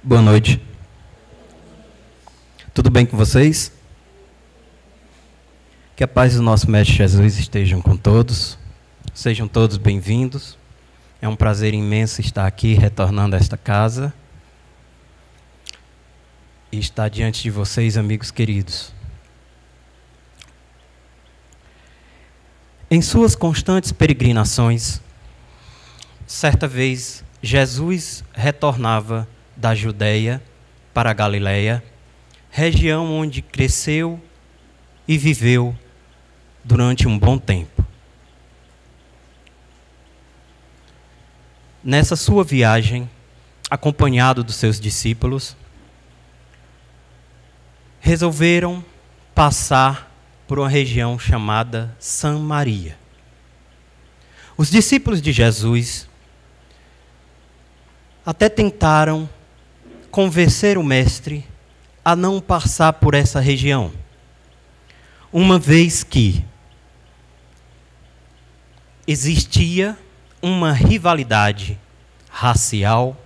Boa noite. Tudo bem com vocês? Que a paz do nosso Mestre Jesus estejam com todos. Sejam todos bem-vindos. É um prazer imenso estar aqui, retornando a esta casa. E estar diante de vocês, amigos queridos. Em suas constantes peregrinações, certa vez Jesus retornava da Judéia para a Galiléia, região onde cresceu e viveu durante um bom tempo. Nessa sua viagem, acompanhado dos seus discípulos, resolveram passar por uma região chamada Samaria. Os discípulos de Jesus até tentaram convencer o mestre a não passar por essa região, uma vez que existia uma rivalidade racial,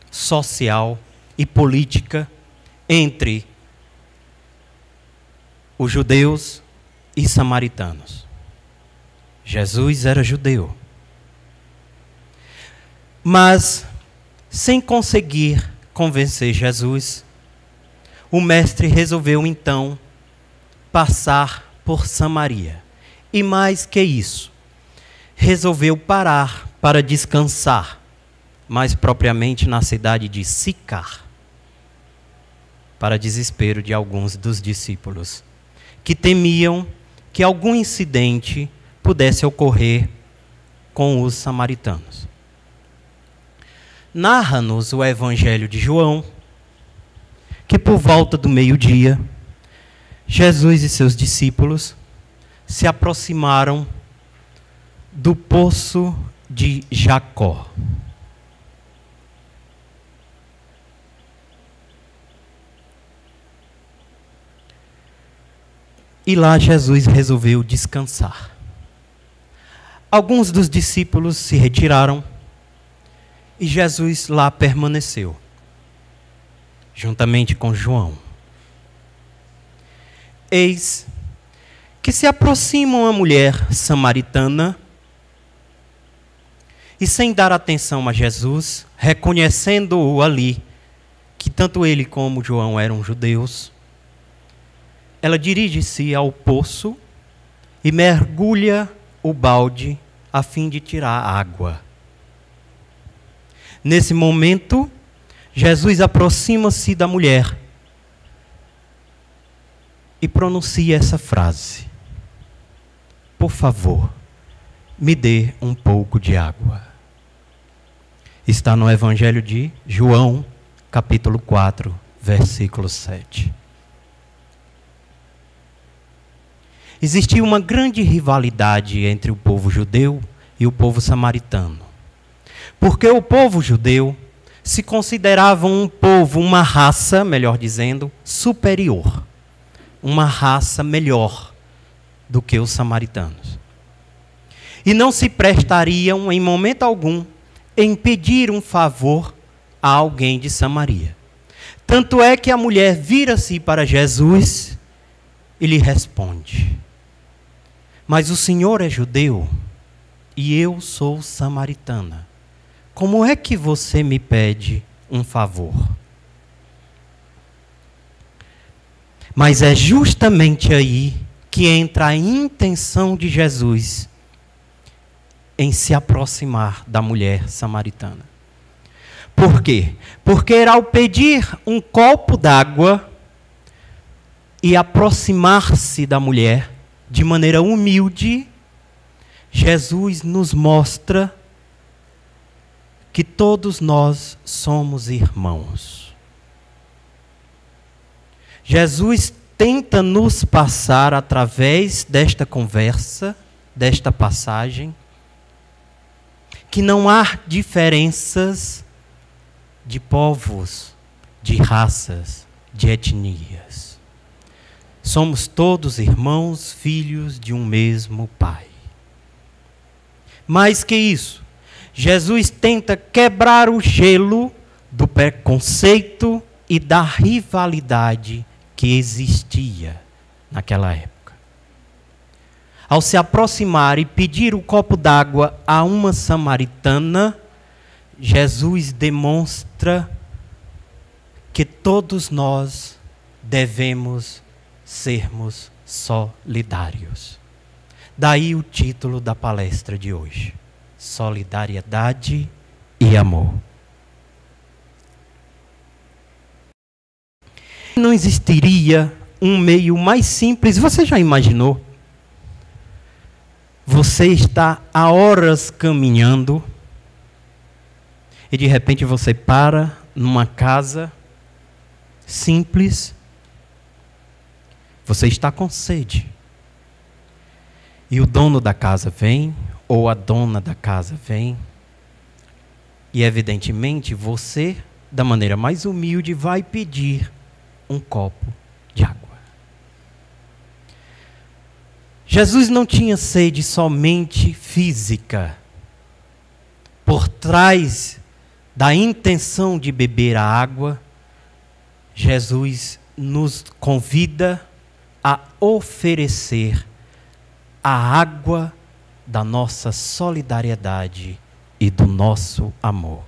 social e política entre os judeus e samaritanos. Jesus era judeu. Mas, sem conseguir convencer Jesus, o mestre resolveu então passar por Samaria. E mais que isso, resolveu parar para descansar, mais propriamente na cidade de Sicar, para desespero de alguns dos discípulos, que temiam que algum incidente pudesse ocorrer com os samaritanos. Narra-nos o Evangelho de João que por volta do meio-dia, Jesus e seus discípulos se aproximaram do poço de Jacó. E lá Jesus resolveu descansar. Alguns dos discípulos se retiraram e Jesus lá permaneceu, juntamente com João. Eis que se aproxima uma mulher samaritana e, sem dar atenção a Jesus, reconhecendo-o ali, que tanto ele como João eram judeus, ela dirige-se ao poço e mergulha o balde a fim de tirar água. Nesse momento, Jesus aproxima-se da mulher e pronuncia essa frase: por favor, me dê um pouco de água. Está no Evangelho de João, capítulo 4, versículo 7. Existia uma grande rivalidade entre o povo judeu e o povo samaritano. Porque o povo judeu se considerava um povo, uma raça, melhor dizendo, superior. Uma raça melhor do que os samaritanos. E não se prestariam, em momento algum, em pedir um favor a alguém de Samaria. Tanto é que a mulher vira-se para Jesus e lhe responde: mas o Senhor é judeu e eu sou samaritana. Como é que você me pede um favor? Mas é justamente aí que entra a intenção de Jesus em se aproximar da mulher samaritana. Por quê? Porque ao pedir um copo d'água e aproximar-se da mulher de maneira humilde, Jesus nos mostra que todos nós somos irmãos. Jesus tenta nos passar, através desta conversa, desta passagem, que não há diferenças de povos, de raças, de etnias. Somos todos irmãos, filhos de um mesmo Pai. Mais que isso, Jesus tenta quebrar o gelo do preconceito e da rivalidade que existia naquela época. Ao se aproximar e pedir o copo d'água a uma samaritana, Jesus demonstra que todos nós devemos sermos solidários. Daí o título da palestra de hoje: Solidariedade e Amor. Não existiria um meio mais simples. Você já imaginou? Você está há horas caminhando e de repente você para numa casa simples. Você está com sede. E o dono da casa vem, ou a dona da casa vem, e evidentemente você, da maneira mais humilde, vai pedir um copo de água. Jesus não tinha sede somente física. Por trás da intenção de beber a água, Jesus nos convida a oferecer a água da nossa solidariedade e do nosso amor.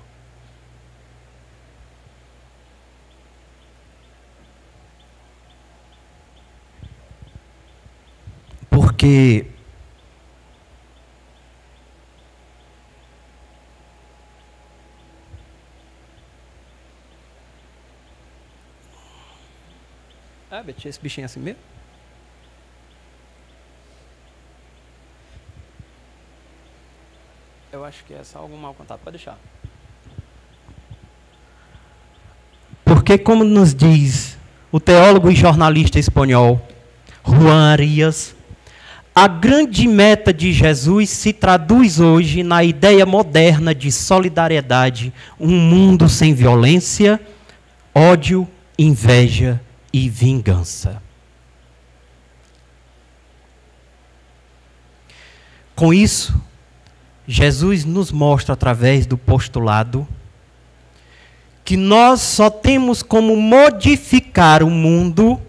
Porque Beth, esse bichinho é assim mesmo? Eu acho que é só algum mau contato, pode deixar. Porque, como nos diz o teólogo e jornalista espanhol Juan Arias, a grande meta de Jesus se traduz hoje na ideia moderna de solidariedade, um mundo sem violência, ódio, inveja e vingança. Com isso, Jesus nos mostra através do postulado que nós só temos como modificar o mundo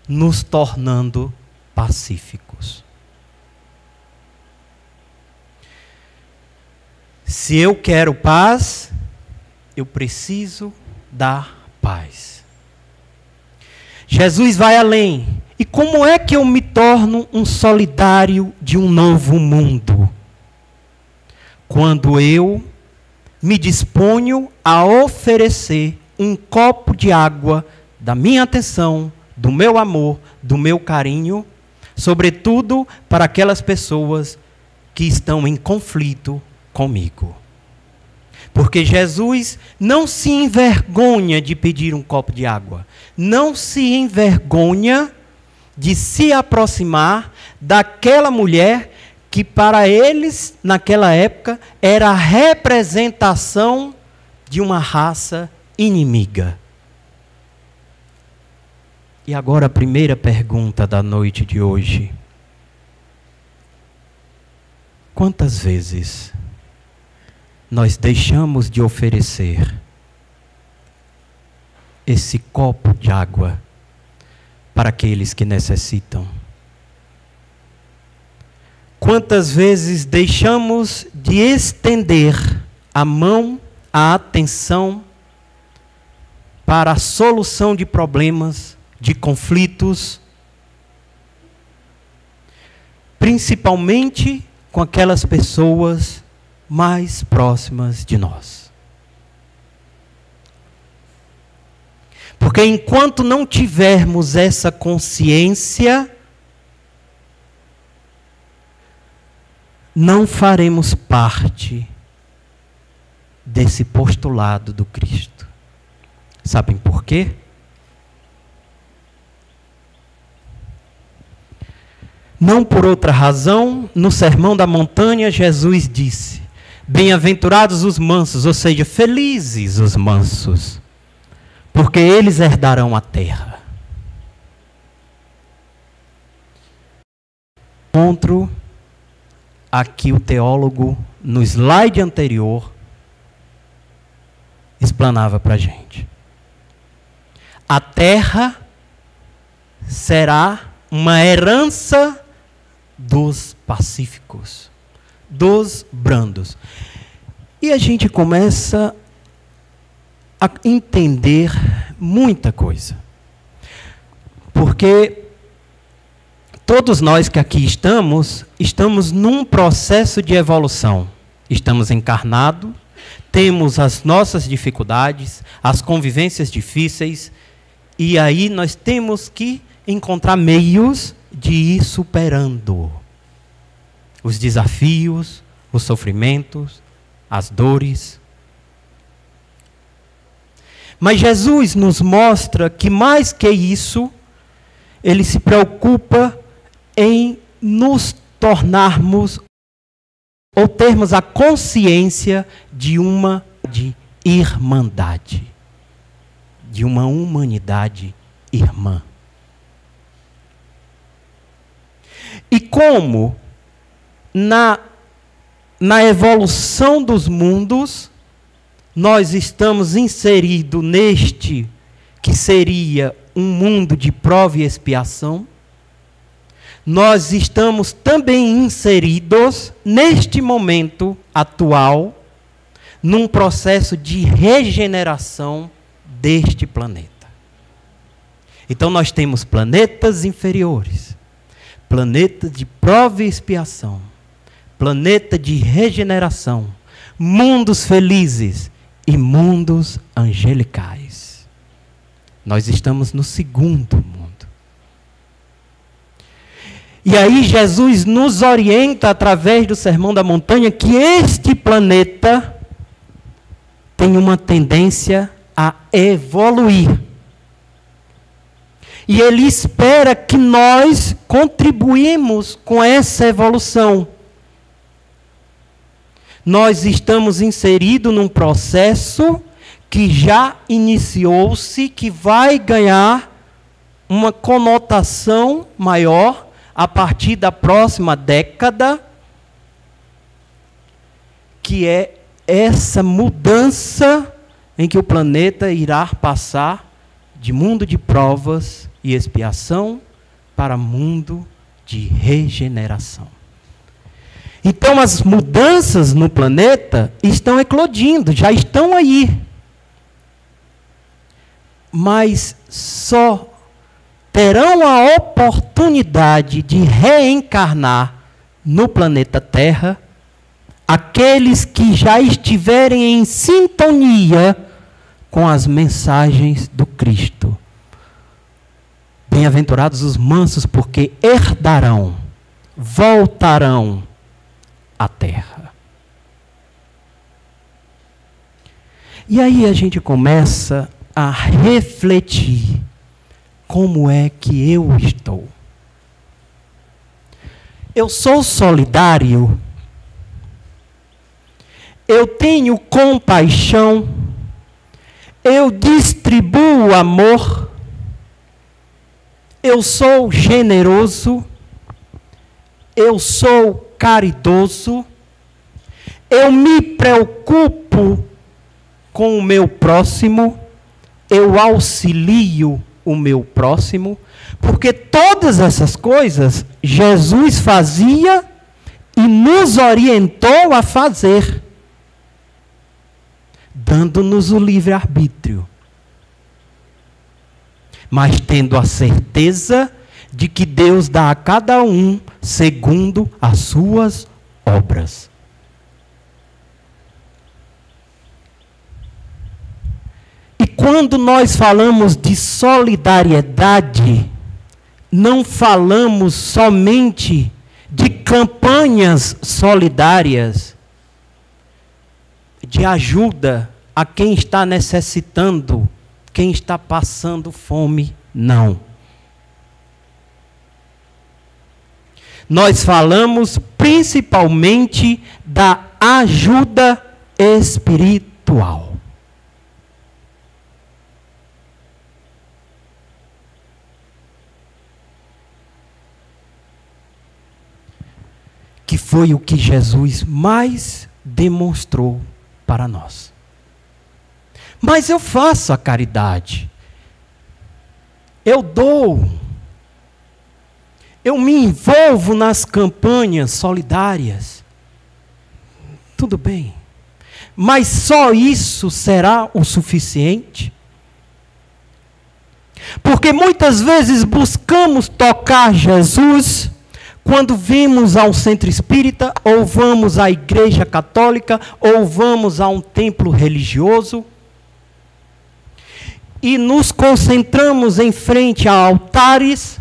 nos tornando pacíficos. Se eu quero paz, eu preciso dar paz. Jesus vai além. E como é que eu me torno um solidário de um novo mundo? Quando eu me disponho a oferecer um copo de água da minha atenção, do meu amor, do meu carinho, sobretudo para aquelas pessoas que estão em conflito comigo. Porque Jesus não se envergonha de pedir um copo de água. Não se envergonha de se aproximar daquela mulher que para eles, naquela época, era a representação de uma raça inimiga. E agora a primeira pergunta da noite de hoje. Quantas vezes nós deixamos de oferecer esse copo de água para aqueles que necessitam? Quantas vezes deixamos de estender a mão, a atenção para a solução de problemas, de conflitos, principalmente com aquelas pessoas mais próximas de nós? Porque enquanto não tivermos essa consciência, não faremos parte desse postulado do Cristo. Sabem por quê? Não por outra razão, no Sermão da Montanha, Jesus disse: bem-aventurados os mansos, ou seja, felizes os mansos, porque eles herdarão a terra. Encontro aqui o teólogo, no slide anterior, explanava para a gente. A terra será uma herança dos pacíficos, dos brandos. E a gente começa a entender muita coisa. Porque todos nós que aqui estamos num processo de evolução. Estamos encarnados, temos as nossas dificuldades, as convivências difíceis, e aí nós temos que encontrar meios de ir superando os desafios, os sofrimentos, as dores. Mas Jesus nos mostra que mais que isso, ele se preocupa em nos tornarmos ou termos a consciência de irmandade, de uma humanidade irmã. E como na evolução dos mundos, nós estamos inseridos neste que seria um mundo de prova e expiação, nós estamos também inseridos, neste momento atual, num processo de regeneração deste planeta. Então nós temos planetas inferiores, planeta de prova e expiação, planeta de regeneração, mundos felizes e mundos angelicais. Nós estamos no segundo mundo. E aí Jesus nos orienta através do Sermão da Montanha que este planeta tem uma tendência a evoluir. E ele espera que nós contribuímos com essa evolução. Nós estamos inseridos num processo que já iniciou-se, que vai ganhar uma conotação maior a partir da próxima década, que é essa mudança em que o planeta irá passar de mundo de provas e expiação para mundo de regeneração. Então as mudanças no planeta estão eclodindo, já estão aí. Mas só terão a oportunidade de reencarnar no planeta Terra aqueles que já estiverem em sintonia com as mensagens do Cristo. Bem-aventurados os mansos, porque herdarão, voltarão à terra. E aí a gente começa a refletir. Como é que eu estou? Eu sou solidário? Eu tenho compaixão? Eu distribuo amor? Eu sou generoso? Eu sou caridoso? Eu me preocupo com o meu próximo? Eu auxilio o meu próximo? Porque todas essas coisas Jesus fazia e nos orientou a fazer, dando-nos o livre-arbítrio, mas tendo a certeza de que Deus dá a cada um segundo as suas obras. E quando nós falamos de solidariedade, não falamos somente de campanhas solidárias, de ajuda a quem está necessitando, quem está passando fome, não. Nós falamos principalmente da ajuda espiritual. Que foi o que Jesus mais demonstrou para nós. Mas eu faço a caridade. Eu dou. Eu me envolvo nas campanhas solidárias. Tudo bem. Mas só isso será o suficiente? Porque muitas vezes buscamos tocar Jesus quando vamos ao centro espírita, ou vamos à igreja católica, ou vamos a um templo religioso, e nos concentramos em frente a altares,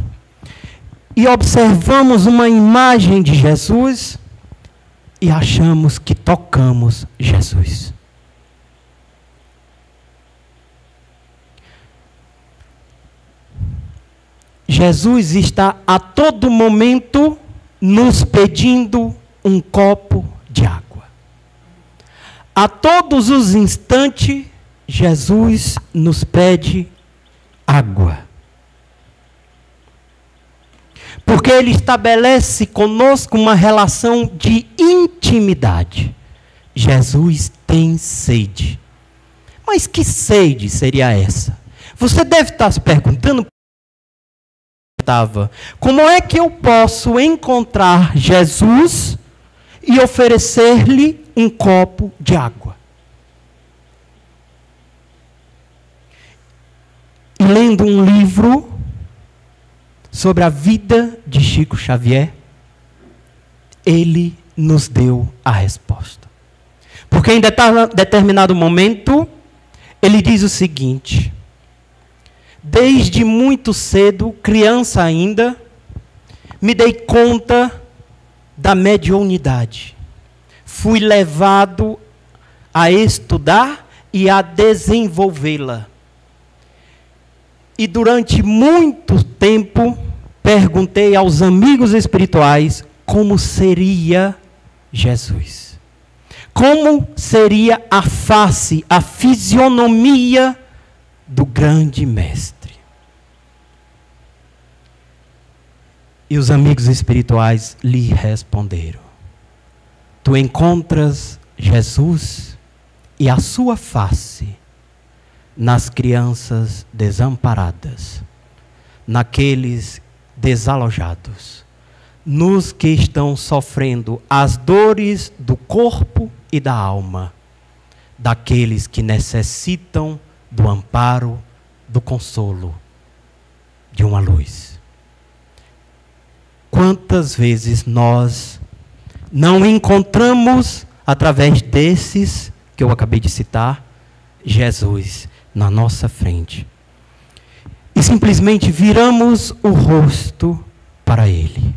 e observamos uma imagem de Jesus, e achamos que tocamos Jesus. Jesus está a todo momento nos pedindo um copo de água. A todos os instantes, Jesus nos pede água. Porque Ele estabelece conosco uma relação de intimidade. Jesus tem sede. Mas que sede seria essa? Você deve estar se perguntando, como é que eu posso encontrar Jesus e oferecer-lhe um copo de água? E lendo um livro sobre a vida de Chico Xavier, ele nos deu a resposta. Porque em determinado momento, ele diz o seguinte: desde muito cedo, criança ainda, me dei conta da mediunidade. Fui levado a estudar e a desenvolvê-la. E durante muito tempo, perguntei aos amigos espirituais como seria Jesus. Como seria a face, a fisionomia do grande mestre. E os amigos espirituais lhe responderam: tu encontras Jesus e a sua face nas crianças desamparadas, naqueles desalojados, nos que estão sofrendo as dores do corpo e da alma, daqueles que necessitam do amparo, do consolo, de uma luz. Quantas vezes nós não encontramos, através desses que eu acabei de citar, Jesus na nossa frente, e simplesmente viramos o rosto para Ele.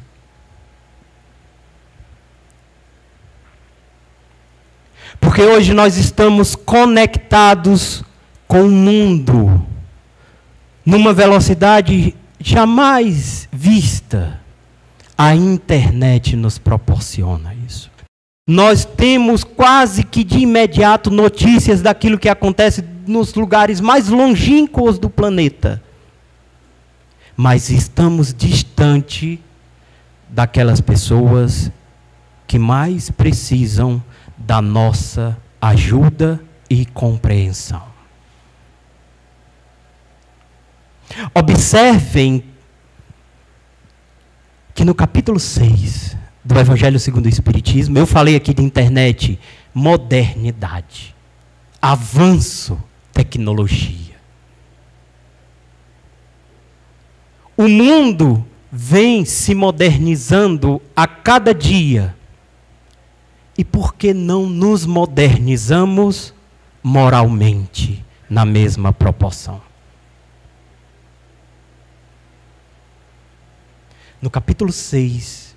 Porque hoje nós estamos conectados com o mundo numa velocidade jamais vista. A internet nos proporciona isso. Nós temos quase que de imediato notícias daquilo que acontece nos lugares mais longínquos do planeta. Mas estamos distante daquelas pessoas que mais precisam da nossa ajuda e compreensão. Observem que no capítulo 6 do Evangelho segundo o Espiritismo, eu falei aqui de internet, modernidade, avanço, tecnologia. O mundo vem se modernizando a cada dia. E por que não nos modernizamos moralmente na mesma proporção? No capítulo 6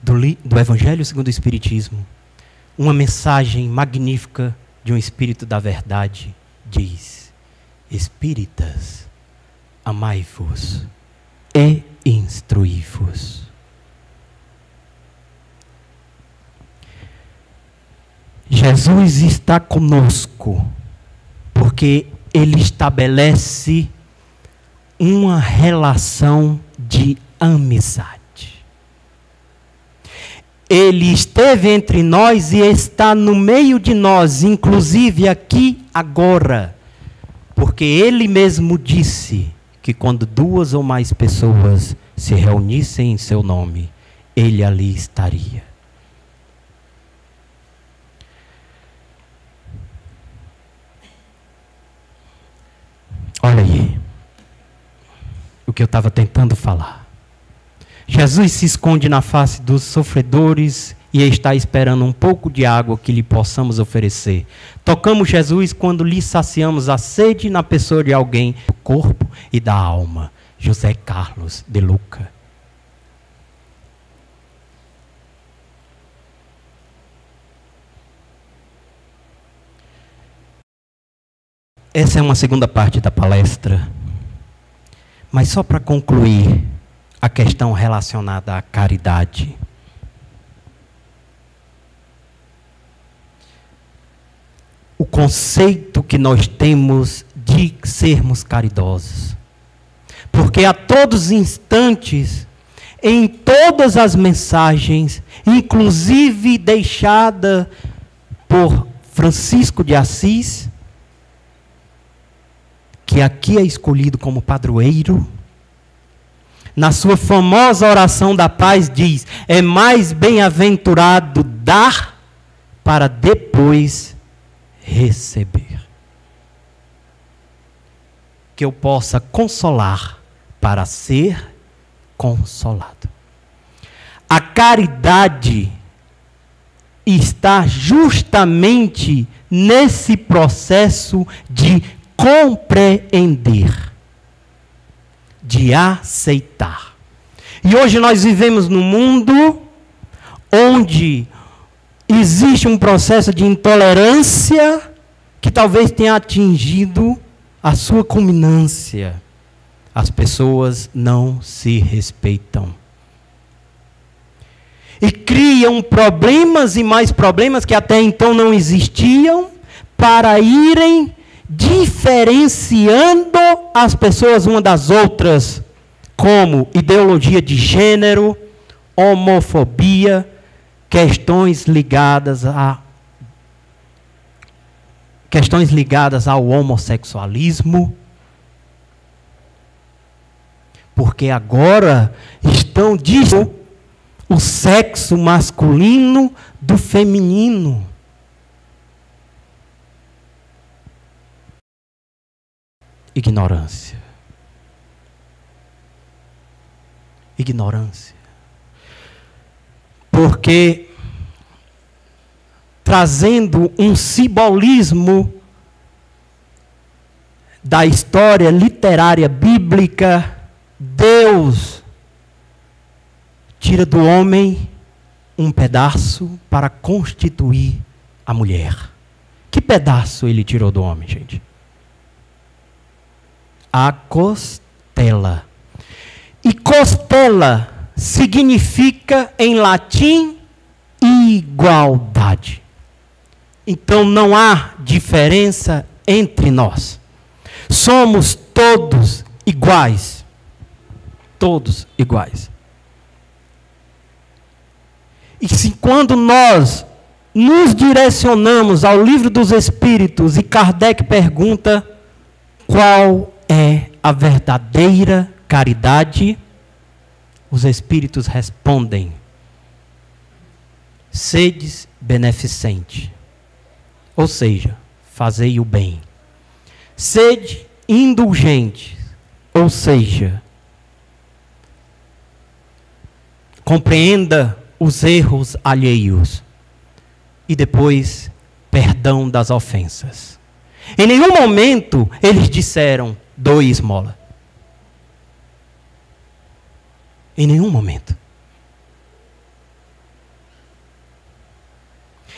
do Evangelho segundo o Espiritismo, uma mensagem magnífica de um Espírito da Verdade diz: Espíritas, amai-vos e instruí-vos. Jesus está conosco porque Ele estabelece uma relação de amizade. Ele esteve entre nós e está no meio de nós, inclusive aqui agora. Porque Ele mesmo disse que quando 2 ou mais pessoas se reunissem em seu nome, Ele ali estaria. Olha aí o que eu estava tentando falar. Jesus se esconde na face dos sofredores e está esperando um pouco de água que lhe possamos oferecer. Tocamos Jesus quando lhe saciamos a sede na pessoa de alguém do corpo e da alma. José Carlos de Luca. Essa é uma segunda parte da palestra. Mas só para concluir a questão relacionada à caridade. O conceito que nós temos de sermos caridosos. Porque a todos os instantes, em todas as mensagens, inclusive deixada por Francisco de Assis, que aqui é escolhido como padroeiro, na sua famosa oração da paz diz: é mais bem-aventurado dar para depois receber. Que eu possa consolar para ser consolado. A caridade está justamente nesse processo de compreender, de aceitar. E hoje nós vivemos num mundo onde existe um processo de intolerância que talvez tenha atingido a sua culminância. As pessoas não se respeitam. E criam problemas e mais problemas que até então não existiam, para irem diferenciando as pessoas umas das outras, como ideologia de gênero, homofobia, questões ligadas ao homossexualismo. Porque agora estão dizendo o sexo masculino do feminino. Ignorância. Ignorância. Porque trazendo um simbolismo da história literária bíblica, Deus tira do homem um pedaço para constituir a mulher. Que pedaço ele tirou do homem, gente? A costela. E costela significa em latim igualdade. Então não há diferença entre nós. Somos todos iguais. Todos iguais. E se quando nós nos direcionamos ao Livro dos Espíritos e Kardec pergunta qual é a verdadeira caridade, os Espíritos respondem: sedes beneficente, ou seja, fazei o bem. Sede indulgente, ou seja, compreenda os erros alheios e depois perdão das ofensas. Em nenhum momento eles disseram: doe esmola. Em nenhum momento.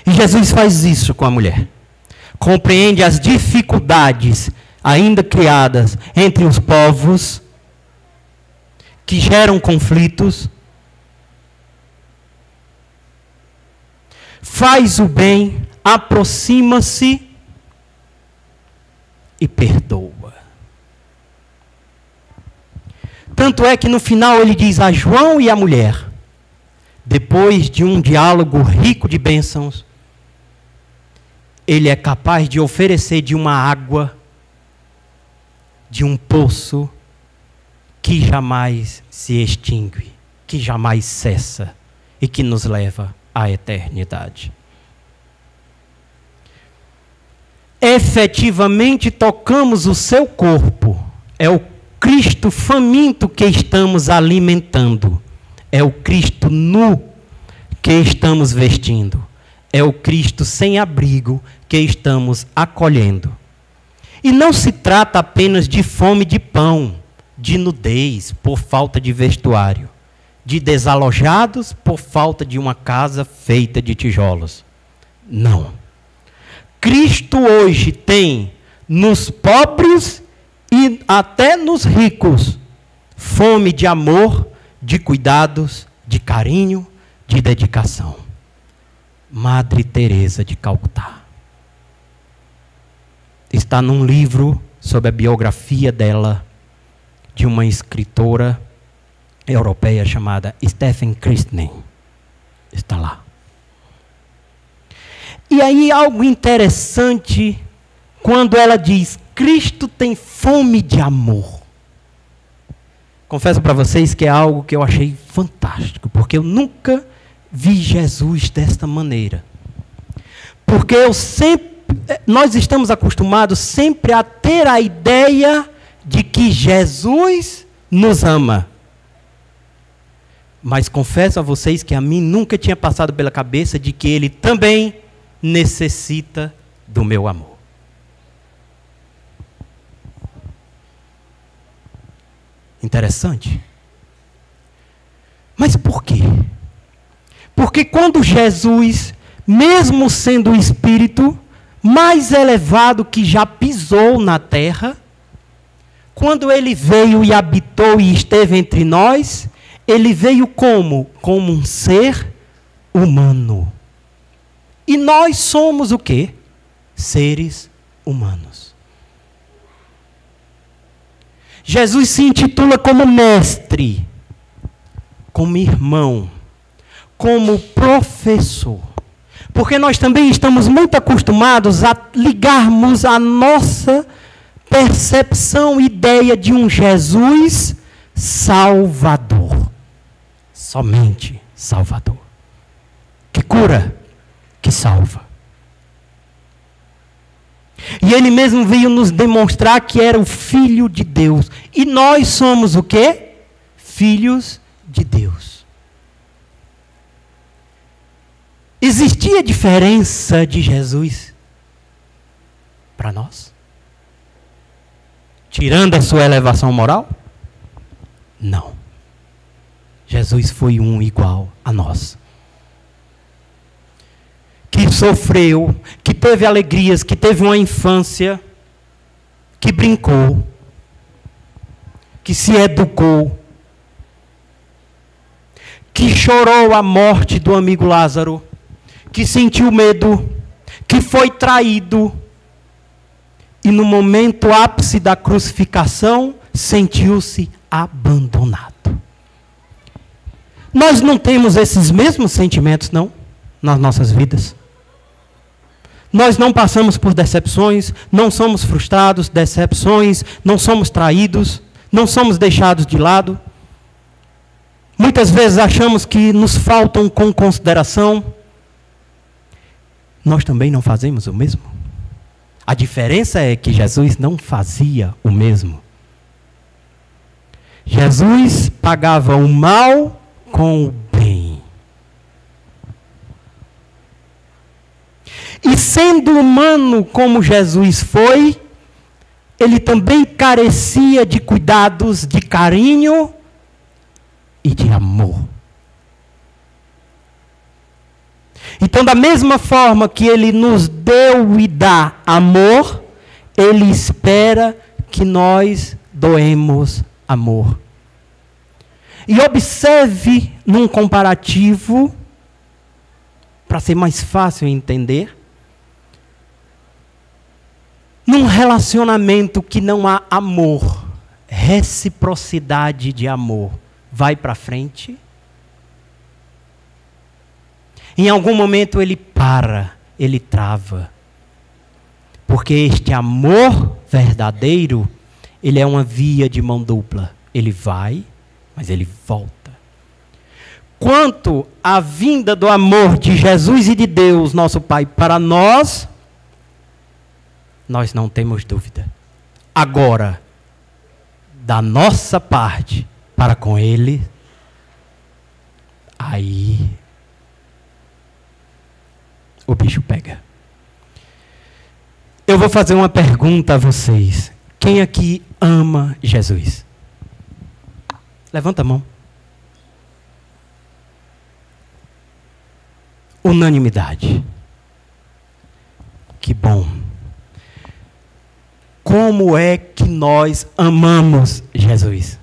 E Jesus faz isso com a mulher. Compreende as dificuldades ainda criadas entre os povos, que geram conflitos. Faz o bem, aproxima-se e perdoa. Tanto é que no final ele diz a João e a mulher: depois de um diálogo rico de bênçãos, ele é capaz de oferecer de uma água, de um poço, que jamais se extingue, que jamais cessa e que nos leva à eternidade. Efetivamente tocamos o seu corpo. É o Cristo faminto que estamos alimentando. É o Cristo nu que estamos vestindo. É o Cristo sem abrigo que estamos acolhendo. E não se trata apenas de fome de pão, de nudez por falta de vestuário, de desalojados por falta de uma casa feita de tijolos. Não. Cristo hoje tem nos pobres e até nos ricos fome de amor, de cuidados, de carinho, de dedicação. Madre Teresa de Calcutá. Está num livro sobre a biografia dela, de uma escritora europeia chamada Stephen Christney. Está lá. E aí algo interessante, quando ela diz, Cristo tem fome de amor. Confesso para vocês que é algo que eu achei fantástico, porque eu nunca vi Jesus desta maneira. Porque nós estamos acostumados sempre a ter a ideia de que Jesus nos ama. Mas confesso a vocês que a mim nunca tinha passado pela cabeça de que Ele também necessita do meu amor. Interessante. Mas por quê? Porque quando Jesus, mesmo sendo o Espírito mais elevado que já pisou na terra, quando Ele veio e habitou e esteve entre nós, Ele veio como? Como um ser humano. E nós somos o quê? Seres humanos. Jesus se intitula como mestre, como irmão, como professor. Porque nós também estamos muito acostumados a ligarmos a nossa percepção, ideia de um Jesus Salvador. Somente Salvador. Que cura, que salva. E Ele mesmo veio nos demonstrar que era o Filho de Deus. E nós somos o quê? Filhos de Deus. Existia diferença de Jesus para nós? Tirando a sua elevação moral? Não. Jesus foi um igual a nós. Que sofreu, que teve alegrias, que teve uma infância, que brincou, que se educou, que chorou a morte do amigo Lázaro, que sentiu medo, que foi traído, e no momento ápice da crucificação, sentiu-se abandonado. Nós não temos esses mesmos sentimentos, não, nas nossas vidas? Nós não passamos por decepções, não somos frustrados, decepções, não somos traídos, não somos deixados de lado. Muitas vezes achamos que nos faltam com consideração. Nós também não fazemos o mesmo. A diferença é que Jesus não fazia o mesmo. Jesus pagava o mal com o bem. E sendo humano como Jesus foi, Ele também carecia de cuidados, de carinho e de amor. Então, da mesma forma que Ele nos deu e dá amor, Ele espera que nós doemos amor. E observe num comparativo, para ser mais fácil entender, num relacionamento que não há amor, reciprocidade de amor, vai para frente? Em algum momento ele para, ele trava. Porque este amor verdadeiro, ele é uma via de mão dupla. Ele vai, mas ele volta. Quanto à vinda do amor de Jesus e de Deus, nosso Pai, para nós não temos dúvida. Agora, da nossa parte para com Ele, aí o bicho pega. Eu vou fazer uma pergunta a vocês. Quem aqui ama Jesus? Levanta a mão. Unanimidade. Que bom. Como é que nós amamos Jesus?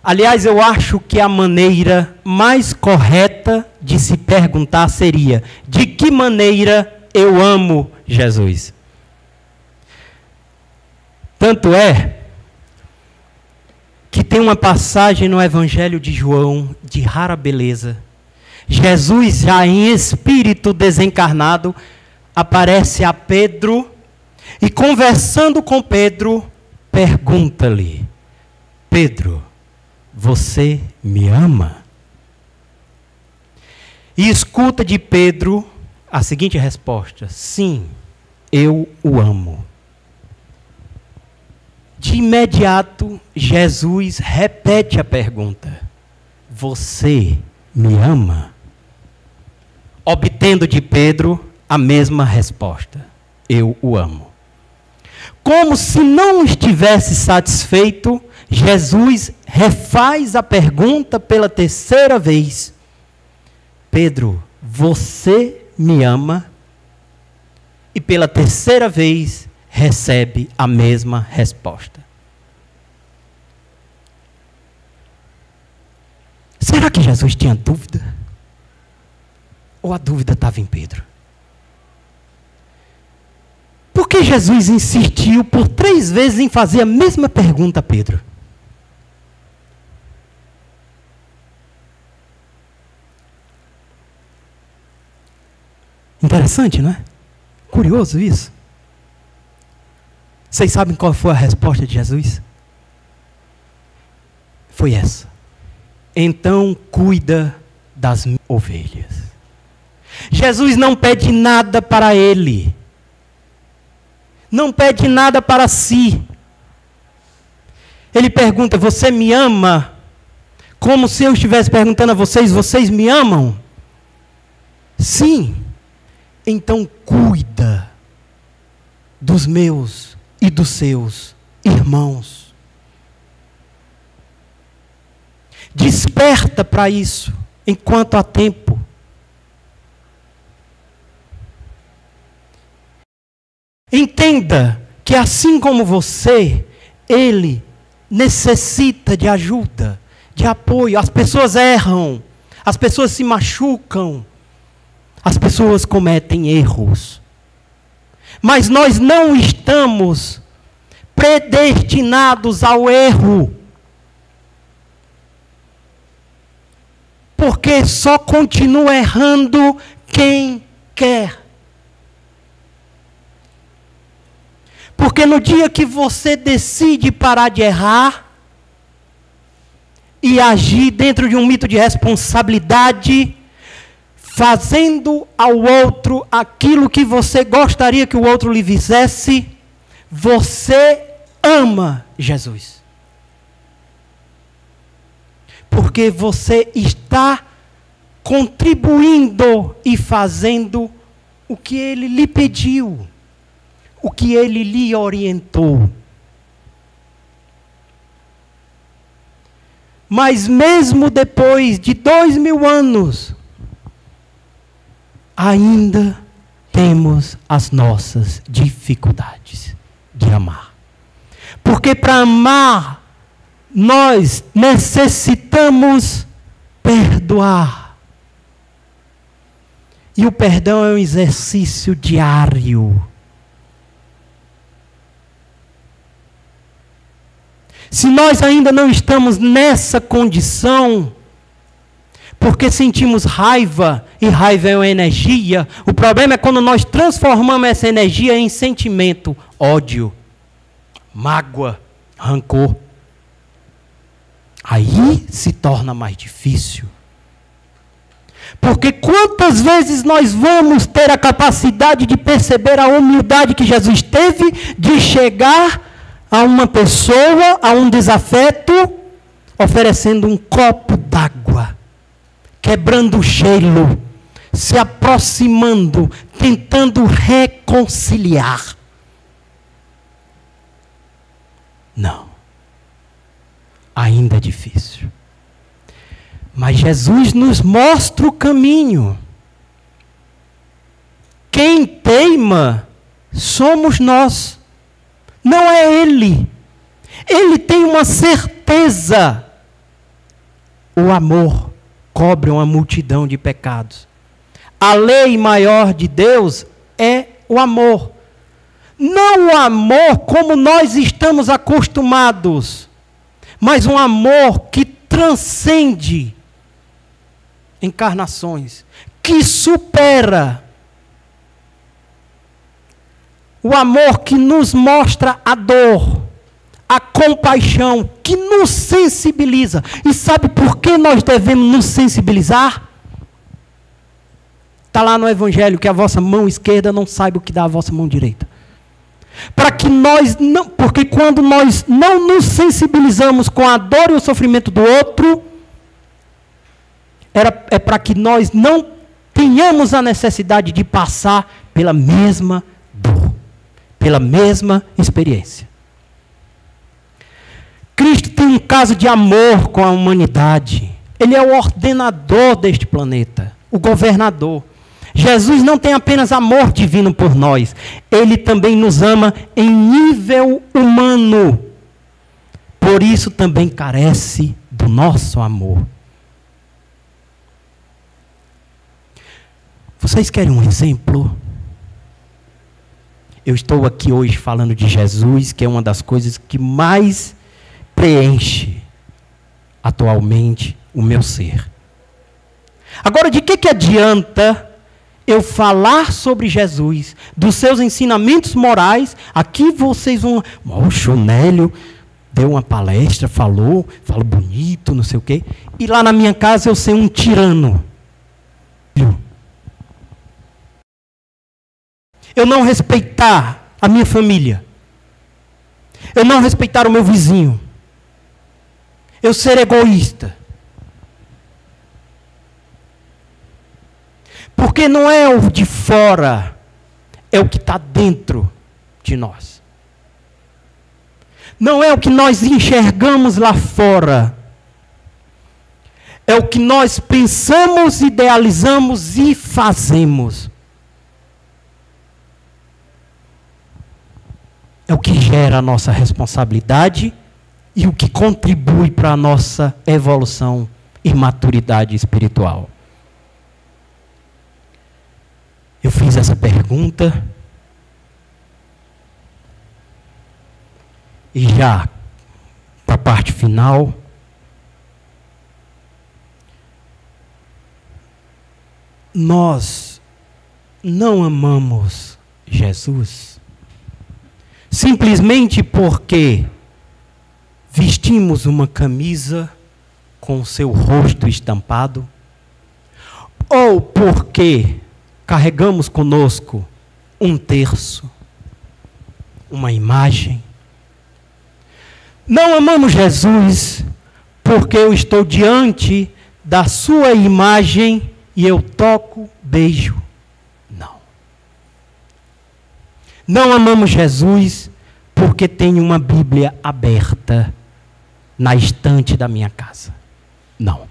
Aliás, eu acho que a maneira mais correta de se perguntar seria: de que maneira eu amo Jesus? Tanto é que tem uma passagem no Evangelho de João de rara beleza. Jesus, já em espírito desencarnado, aparece a Pedro e, conversando com Pedro, pergunta-lhe: Pedro, você me ama? E escuta de Pedro a seguinte resposta: sim, eu o amo. De imediato, Jesus repete a pergunta: você me ama? Obtendo de Pedro a mesma resposta: eu o amo. Como se não estivesse satisfeito, Jesus refaz a pergunta pela terceira vez: Pedro, você me ama? E pela terceira vez recebe a mesma resposta. Será que Jesus tinha dúvida? Ou a dúvida estava em Pedro? Por que Jesus insistiu por 3 vezes em fazer a mesma pergunta a Pedro? Interessante, não é? Curioso isso. Vocês sabem qual foi a resposta de Jesus? Foi essa: então cuida das minhas ovelhas. Jesus não pede nada para ele. Não pede nada para si. Ele pergunta: você me ama? Como se eu estivesse perguntando a vocês: vocês me amam? Sim. Então cuida dos meus e dos seus irmãos. Desperta para isso enquanto há tempo. Entenda que assim como você, ele necessita de ajuda, de apoio. As pessoas erram, as pessoas se machucam, as pessoas cometem erros. Mas nós não estamos predestinados ao erro. Porque só continua errando quem quer. Porque no dia que você decide parar de errar e agir dentro de um mito de responsabilidade, fazendo ao outro aquilo que você gostaria que o outro lhe fizesse, você ama Jesus. Porque você está contribuindo e fazendo o que ele lhe pediu, o que ele lhe orientou. Mas mesmo depois de 2000 anos, ainda temos as nossas dificuldades de amar. Porque para amar, nós necessitamos perdoar. E o perdão é um exercício diário. Se nós ainda não estamos nessa condição, Porque sentimos raiva, e raiva é uma energia. O problema é quando nós transformamos essa energia em sentimento, ódio, mágoa, rancor. Aí se torna mais difícil. Porque quantas vezes nós vamos ter a capacidade de perceber a humildade que Jesus teve de chegar a uma pessoa, a um desafeto, oferecendo um copo d'água, quebrando o gelo, se aproximando, tentando reconciliar. Não. Ainda é difícil. Mas Jesus nos mostra o caminho. Quem teima somos nós. Não é ele. Ele tem uma certeza. O amor cobre uma multidão de pecados. A lei maior de Deus é o amor. Não o amor como nós estamos acostumados, mas um amor que transcende encarnações, que supera. O amor que nos mostra a dor, a compaixão, que nos sensibiliza. E sabe por que nós devemos nos sensibilizar? Está lá no Evangelho que a vossa mão esquerda não saiba o que dá a vossa mão direita. Para que nós não, porque quando nós não nos sensibilizamos com a dor e o sofrimento do outro, é para que nós não tenhamos a necessidade de passar pela mesma dor, pela mesma experiência. Cristo tem um caso de amor com a humanidade. Ele é o ordenador deste planeta, o governador. Jesus não tem apenas amor divino por nós, ele também nos ama em nível humano. Por isso também carece do nosso amor. Vocês querem um exemplo? Eu estou aqui hoje falando de Jesus, que é uma das coisas que mais preenche atualmente o meu ser. Agora, de que adianta eu falar sobre Jesus, dos seus ensinamentos morais? Aqui vocês vão... O Chonélio deu uma palestra, falou bonito, não sei o quê. E lá na minha casa eu ser um tirano. Eu não respeitar a minha família. Eu não respeitar o meu vizinho. Eu ser egoísta. Porque não é o de fora, é o que está dentro de nós. Não é o que nós enxergamos lá fora. É o que nós pensamos, idealizamos e fazemos. É o que gera a nossa responsabilidade e o que contribui para a nossa evolução e maturidade espiritual. Eu fiz essa pergunta e já para a parte final, nós não amamos Jesus simplesmente porque vestimos uma camisa com o seu rosto estampado, ou porque carregamos conosco um terço, uma imagem. Não amamos Jesus porque eu estou diante da sua imagem e eu toco, beijo. Não. Não amamos Jesus porque tem uma Bíblia aberta na estante da minha casa. Não.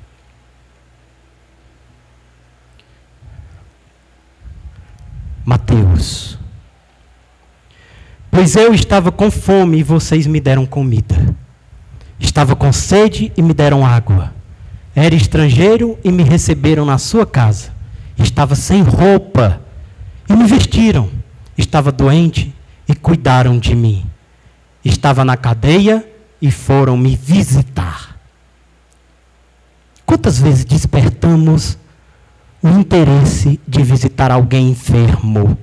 Mateus. Pois eu estava com fome e vocês me deram comida. Estava com sede e me deram água. Era estrangeiro e me receberam na sua casa. Estava sem roupa e me vestiram. Estava doente e cuidaram de mim. Estava na cadeia e foram me visitar. Quantas vezes despertamos o interesse de visitar alguém enfermo?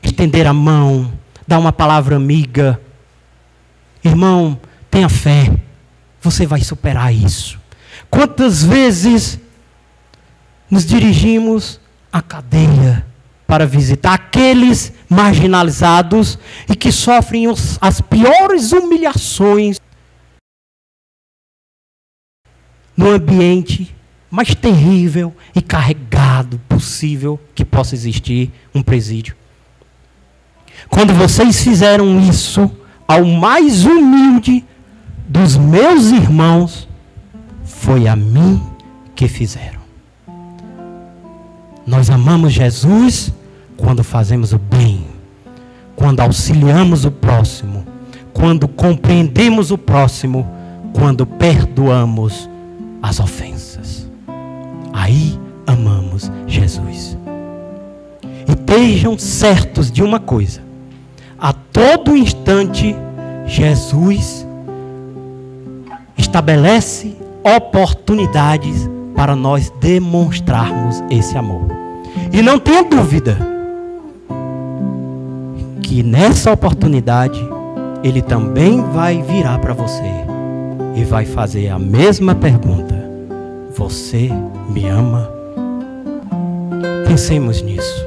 Estender a mão, dar uma palavra amiga. Irmão, tenha fé, você vai superar isso. Quantas vezes nos dirigimos à cadeia para visitar aqueles marginalizados e que sofrem as piores humilhações no ambiente mais terrível e carregado possível que possa existir, um presídio. Quando vocês fizeram isso ao mais humilde dos meus irmãos, foi a mim que fizeram. Nós amamos Jesus quando fazemos o bem, quando auxiliamos o próximo, quando compreendemos o próximo, quando perdoamos as ofensas. Aí amamos Jesus. E estejam certos de uma coisa: a todo instante, Jesus estabelece oportunidades para nós demonstrarmos esse amor. E não tenha dúvida que nessa oportunidade Ele também vai virar para você e vai fazer a mesma pergunta: você me ama? Pensemos nisso.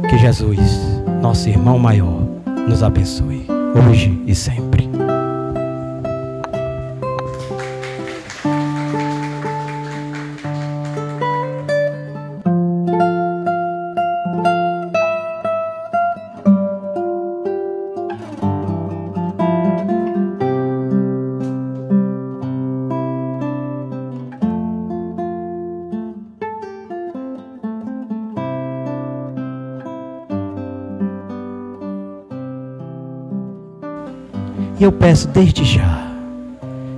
Que Jesus, nosso irmão maior, nos abençoe, hoje e sempre. E eu peço desde já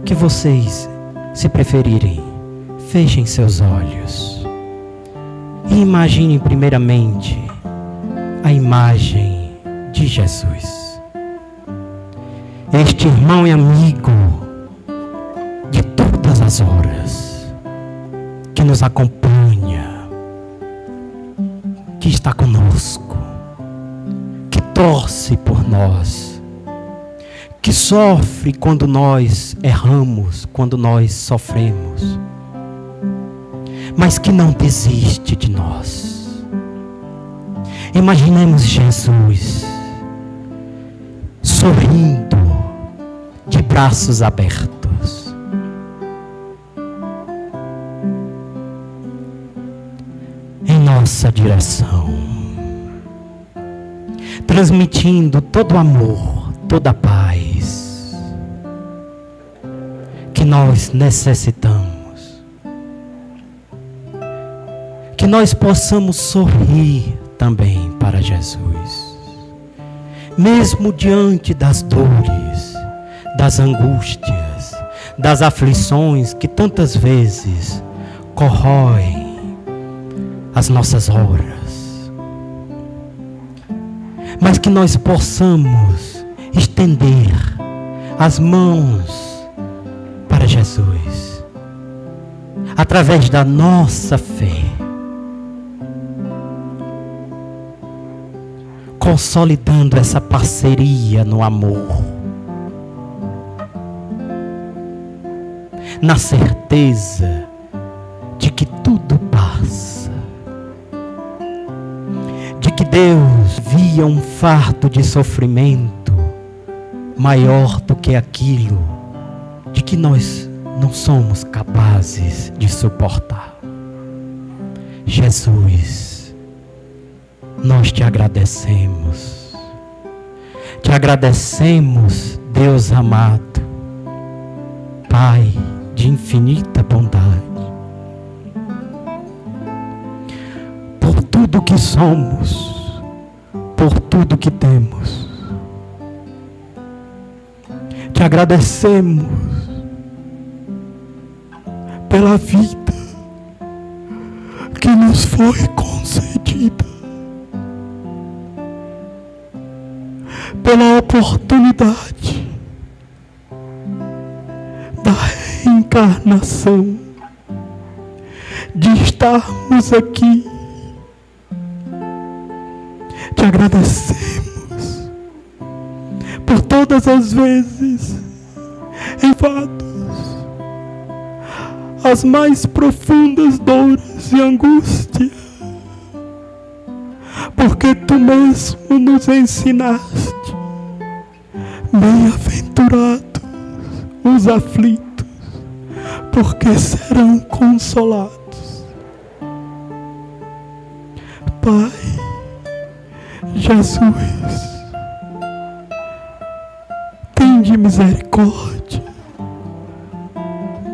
que vocês, se preferirem, fechem seus olhos e imaginem primeiramente a imagem de Jesus. Este irmão e amigo de todas as horas, que nos acompanha, que está conosco, que torce por nós, que sofre quando nós erramos, quando nós sofremos, mas que não desiste de nós. Imaginemos Jesus sorrindo, de braços abertos. Em nossa direção, transmitindo todo o amor, toda a paz que nós necessitamos, que nós possamos sorrir também para Jesus, mesmo diante das dores, das angústias, das aflições que tantas vezes corroem as nossas horas, mas que nós possamos estender as mãos para Jesus, através da nossa fé, consolidando essa parceria no amor, na certeza de que tudo passa, de que Deus via um fardo de sofrimento maior do que aquilo de que nós não somos capazes de suportar. Jesus, nós te agradecemos. Te agradecemos, Deus amado, Pai de infinita bondade, por tudo que somos, por tudo que temos. Te agradecemos pela vida que nos foi concedida, pela oportunidade da encarnação, de estarmos aqui. Te agradecemos por todas as vezes enfados, as mais profundas dores e angústia, porque Tu mesmo nos ensinaste: bem-aventurados os aflitos, porque serão consolados. Pai Jesus, tende misericórdia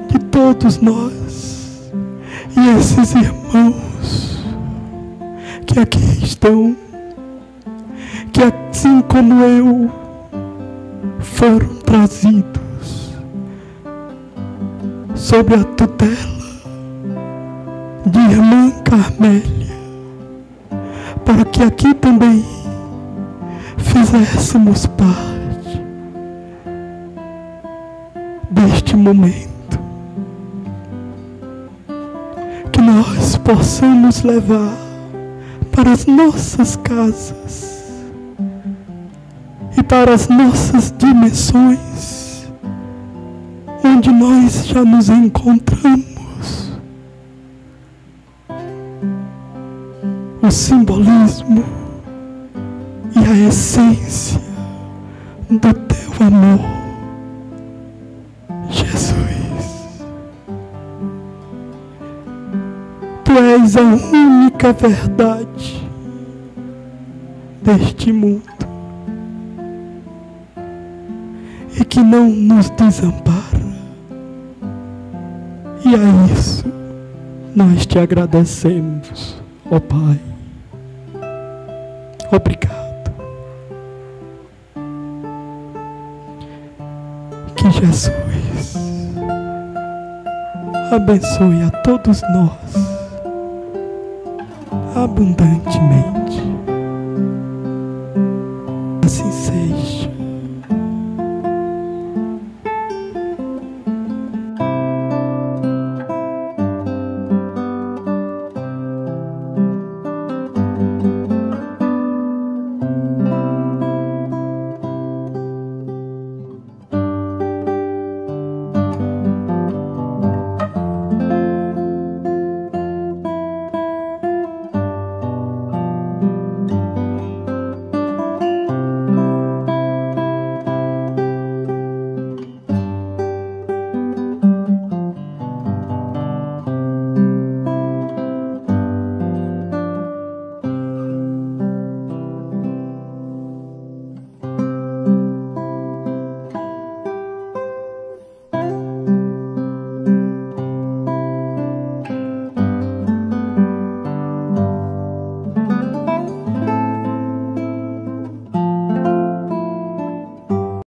de todos nós e esses irmãos que aqui estão, que assim como eu foram trazidos sob a tutela de irmã Carmélia, para que aqui também fizéssemos parte deste momento, que nós possamos levar para as nossas casas e para as nossas dimensões, onde nós já nos encontramos, o simbolismo e a essência do Teu amor, Jesus. Tu és a única verdade deste mundo e que não nos desampara, e a isso nós Te agradecemos, ó Pai. Obrigado. Que Jesus abençoe a todos nós abundantemente.